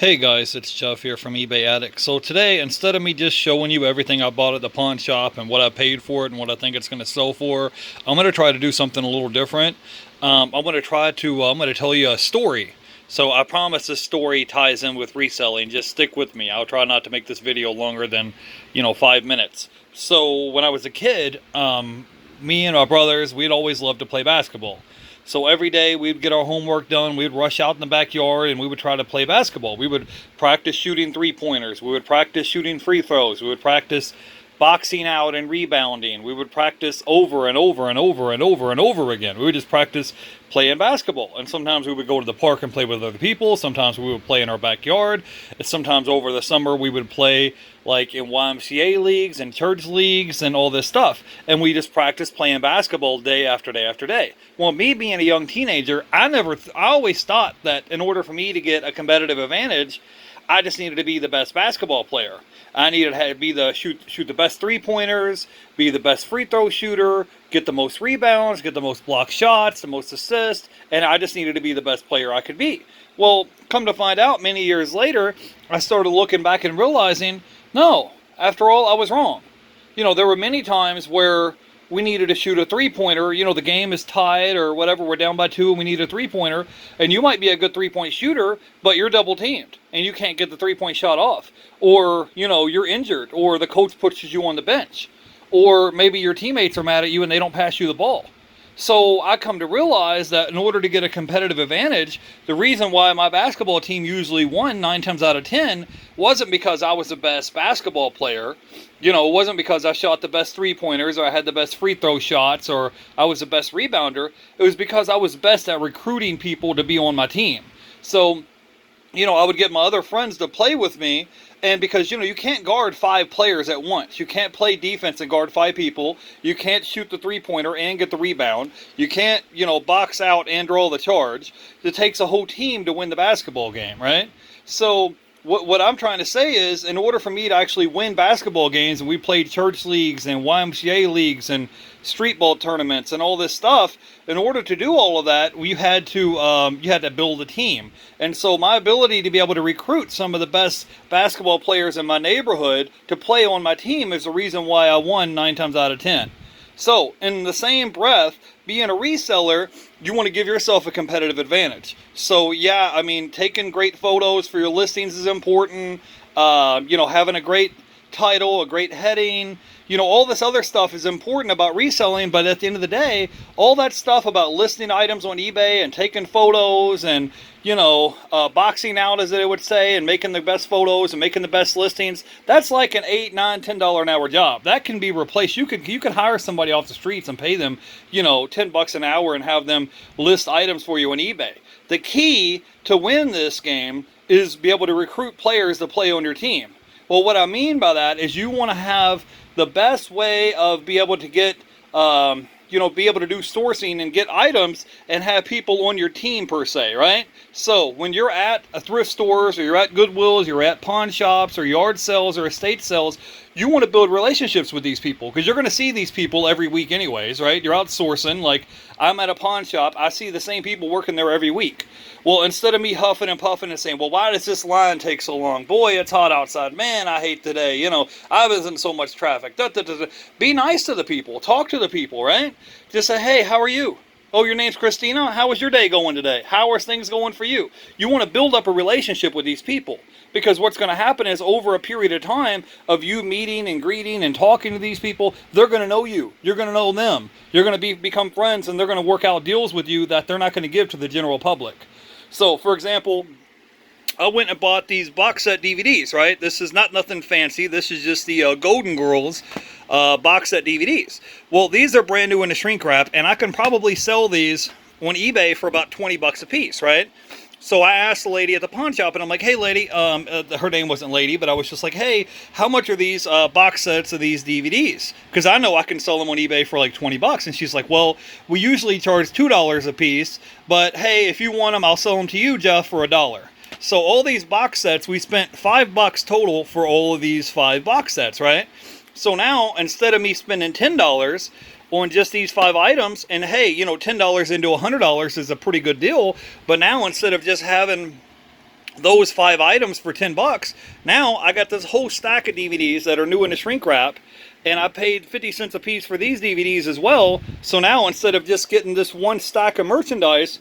Hey guys, it's Jeff here from EbayAddicts. So today, instead of me just showing you everything I bought at the pawn shop and what I paid for it and what I think it's going to sell for, I'm going to try to do something a little different. I'm going to tell you a story. So I promise this story ties in with reselling. Just stick with me. I'll try not to make this video longer than, 5 minutes. So when I was a kid, me and my brothers, we'd always loved to play basketball. So every day we'd get our homework done, we'd rush out in the backyard and we would try to play basketball. We would practice shooting three-pointers, we would practice shooting free throws, we would practice boxing out and rebounding. We would practice over and over and over and over and over again. We would just practice playing basketball. And sometimes we would go to the park and play with other people. Sometimes we would play in our backyard. And sometimes over the summer we would play like in YMCA leagues and church leagues and all this stuff. And we just practiced playing basketball day after day after day. Well, me being a young teenager, I always thought that in order for me to get a competitive advantage, I just needed to be the best basketball player. I needed to be shoot the best three-pointers, be the best free throw shooter, get the most rebounds, get the most blocked shots, the most assists, and I just needed to be the best player I could be. Well, come to find out, many years later, I started looking back and realizing, no, after all, I was wrong. There were many times where we needed to shoot a three-pointer. The game is tied or whatever. We're down by 2 and we need a three-pointer. And you might be a good three-point shooter, but you're double-teamed and you can't get the three-point shot off. Or, you're injured, or the coach pushes you on the bench. Or maybe your teammates are mad at you and they don't pass you the ball. So I come to realize that in order to get a competitive advantage, the reason why my basketball team usually won 9 times out of 10 wasn't because I was the best basketball player. It wasn't because I shot the best three-pointers or I had the best free throw shots or I was the best rebounder. It was because I was best at recruiting people to be on my team. So, I would get my other friends to play with me. And because, you can't guard 5 players at once. You can't play defense and guard 5 people. You can't shoot the three-pointer and get the rebound. You can't, box out and draw the charge. It takes a whole team to win the basketball game, right? So what I'm trying to say is, in order for me to actually win basketball games, and we played church leagues and YMCA leagues and street ball tournaments and all this stuff, in order to do all of that, you had to build a team. And so my ability to be able to recruit some of the best basketball players in my neighborhood to play on my team is the reason why I won 9 times out of 10. So, in the same breath, being a reseller, you want to give yourself a competitive advantage. So, yeah, taking great photos for your listings is important. Having a great title, a great heading, all this other stuff is important about reselling. But at the end of the day, all that stuff about listing items on eBay and taking photos and boxing out, as they would say, and making the best photos and making the best listings, that's like an $8, $9, $10 an hour job. That can be replaced. You can hire somebody off the streets and pay them, $10 an hour and have them list items for you on eBay. The key to win this game is be able to recruit players to play on your team. Well, what I mean by that is you want to have the best way of be able to get be able to do sourcing and get items and have people on your team per se, right? So when you're at a thrift stores or you're at Goodwills, you're at pawn shops or yard sales or estate sales, you want to build relationships with these people because you're going to see these people every week anyways, right? You're out sourcing. Like, I'm at a pawn shop, I see the same people working there every week. Well, instead of me huffing and puffing and saying, well, why does this line take so long? Boy, it's hot outside. Man, I hate today. I was in so much traffic. Be nice to the people. Talk to the people, right? Just say, hey, how are you? Oh, your name's Christina? How was your day going today? How are things going for you? You want to build up a relationship with these people. Because what's going to happen is over a period of time of you meeting and greeting and talking to these people, they're going to know you. You're going to know them. You're going to become friends, and they're going to work out deals with you that they're not going to give to the general public. So, for example, I went and bought these box set DVDs, right? This is not nothing fancy. This is just the Golden Girls box set DVDs. Well, these are brand new in the shrink wrap, and I can probably sell these on eBay for about 20 bucks a piece, right? So I asked the lady at the pawn shop, and I'm like, hey, lady, her name wasn't Lady, but I was just like, hey, how much are these box sets of these DVDs? Because I know I can sell them on eBay for like 20 bucks. And she's like, well, we usually charge $2 a piece, but hey, if you want them, I'll sell them to you, Jeff, for $1. So all these box sets, we spent $5 total for all of these 5 box sets, right? So now, instead of me spending $10 on just these 5 items, and hey, $10 into $100 is a pretty good deal, but now instead of just having those 5 items for 10 bucks. Now I got this whole stack of DVDs that are new in the shrink wrap, and I paid 50 cents a piece for these DVDs as well. So now instead of just getting this one stack of merchandise,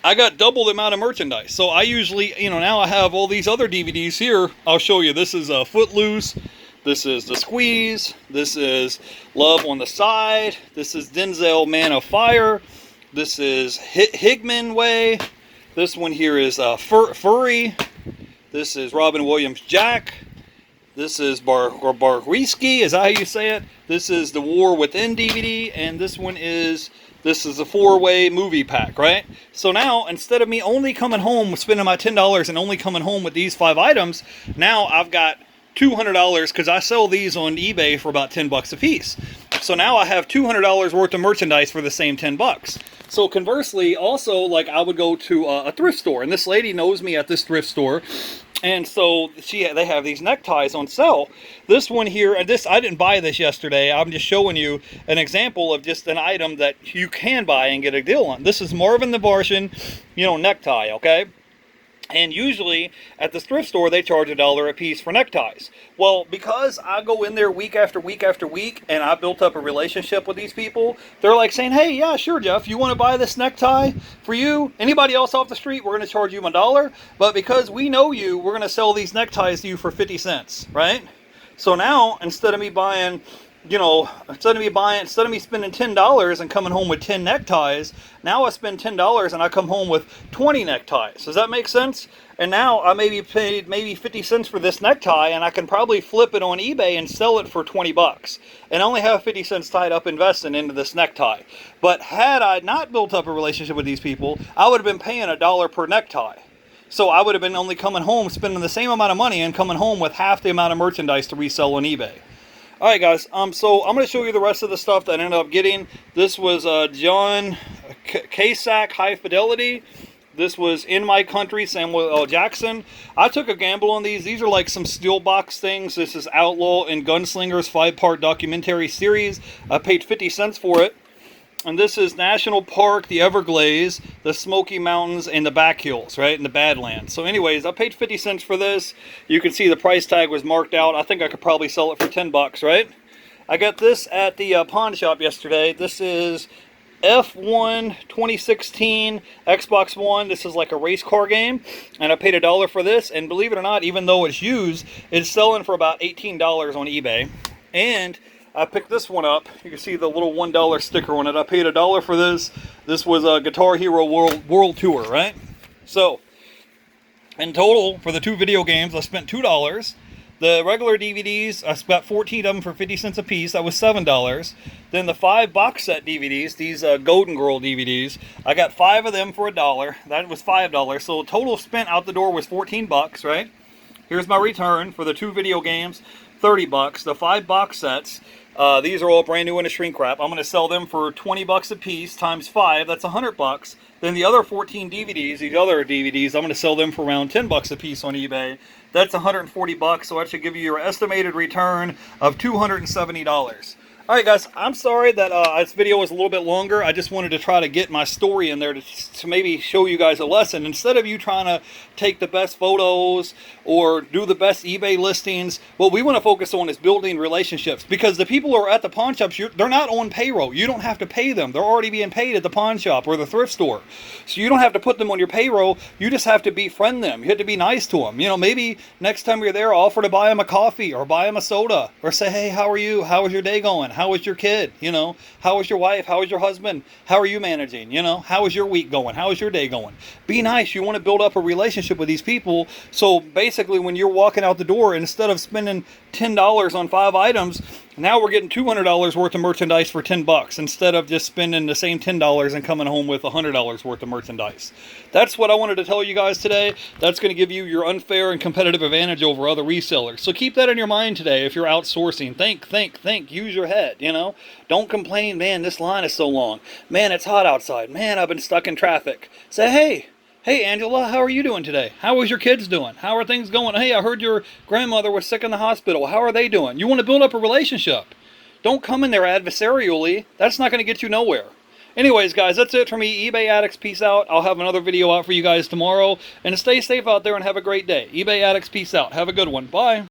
I got double the amount of merchandise. So I usually, now I have all these other DVDs here. I'll show you. This is Footloose. This is The Squeeze. This is Love on the Side. This is Denzel Man of Fire. This is Higman Way. This one here is Furry. This is Robin Williams Jack. This is Barwisky. Is that how you say it? This is The War Within DVD. And this is a 4-way movie pack, right? So now, instead of me only coming home, spending my $10 and only coming home with these 5 items, now I've got $200 because I sell these on eBay for about 10 bucks a piece. So now I have $200 worth of merchandise for the same 10 bucks. So conversely, also, like, I would go to a thrift store, and this lady knows me at this thrift store, and so they have these neckties on sale. This one here, and this, I didn't buy this yesterday. I'm just showing you an example of just an item that you can buy and get a deal on. This is Marvin the Martian, necktie, okay? And usually at the thrift store, they charge $1 a piece for neckties. Well, because I go in there week after week after week, and I built up a relationship with these people, they're like saying, hey, yeah, sure, Jeff, you want to buy this necktie for you? Anybody else off the street, we're going to charge you $1. But because we know you, we're going to sell these neckties to you for 50 cents, right? So now, instead of me buying, instead of me spending $10 and coming home with 10 neckties, now I spend $10 and I come home with 20 neckties. Does that make sense? And now I maybe paid 50 cents for this necktie, and I can probably flip it on eBay and sell it for 20 bucks. And I only have 50 cents tied up investing into this necktie. But had I not built up a relationship with these people, I would have been paying $1 per necktie. So I would have been only coming home, spending the same amount of money and coming home with half the amount of merchandise to resell on eBay. Alright guys, so I'm going to show you the rest of the stuff that I ended up getting. This was John Cusack High Fidelity. This was In My Country, Samuel L. Jackson. I took a gamble on these. These are like some steel box things. This is Outlaw and Gunslingers 5-part documentary series. I paid 50 cents for it. And this is National Park, the Everglades, the Smoky Mountains, and the Back Hills, right, in the Badlands. So anyways, I paid 50 cents for this. You can see the price tag was marked out. I think I could probably sell it for 10 bucks, right? I got this at the pawn shop yesterday. This is F1 2016 Xbox One. This is like a race car game, and I paid $1 for this. And believe it or not, even though it's used, it's selling for about $18 on eBay. And I picked this one up. You can see the little $1 sticker on it. I paid $1 for this. This was a Guitar Hero World Tour, right? So, in total, for the 2 video games, I spent $2. The regular DVDs, I got 14 of them for 50 cents a piece. That was $7. Then the 5 box set DVDs, these Golden Girl DVDs, I got 5 of them for $1. That was $5. So total spent out the door was 14 bucks, right? Here's my return for the 2 video games, 30 bucks. The 5 box sets, these are all brand new in a shrink wrap. I'm going to sell them for 20 bucks a piece times 5. That's 100 bucks. Then the other 14 DVDs, these other DVDs, I'm going to sell them for around 10 bucks a piece on eBay. That's 140 bucks, so that should give you your estimated return of $270. Alright guys, I'm sorry that this video was a little bit longer. I just wanted to try to get my story in there to maybe show you guys a lesson. Instead of you trying to take the best photos or do the best eBay listings, what we want to focus on is building relationships. Because the people who are at the pawn shops, they're not on payroll. You don't have to pay them. They're already being paid at the pawn shop or the thrift store. So you don't have to put them on your payroll. You just have to befriend them. You have to be nice to them. Maybe next time you're there, offer to buy them a coffee or buy them a soda. Or say, hey, how are you? How was your day going? How was your kid? How was your wife? How was your husband? How are you managing? How is your week going? How is your day going? Be nice. You want to build up a relationship with these people. So basically, when you're walking out the door, instead of spending $10 on 5 items, now we're getting $200 worth of merchandise for 10 bucks instead of just spending the same $10 and coming home with $100 worth of merchandise. That's what I wanted to tell you guys today. That's going to give you your unfair and competitive advantage over other resellers. So keep that in your mind today if you're outsourcing. Think. Use your head, Don't complain, man, this line is so long. Man, it's hot outside. Man, I've been stuck in traffic. Say, Hey, Angela, how are you doing today? How was your kids doing? How are things going? Hey, I heard your grandmother was sick in the hospital. How are they doing? You want to build up a relationship. Don't come in there adversarially. That's not going to get you nowhere. Anyways, guys, that's it for me. eBay Addicts, peace out. I'll have another video out for you guys tomorrow. And stay safe out there and have a great day. eBay Addicts, peace out. Have a good one. Bye.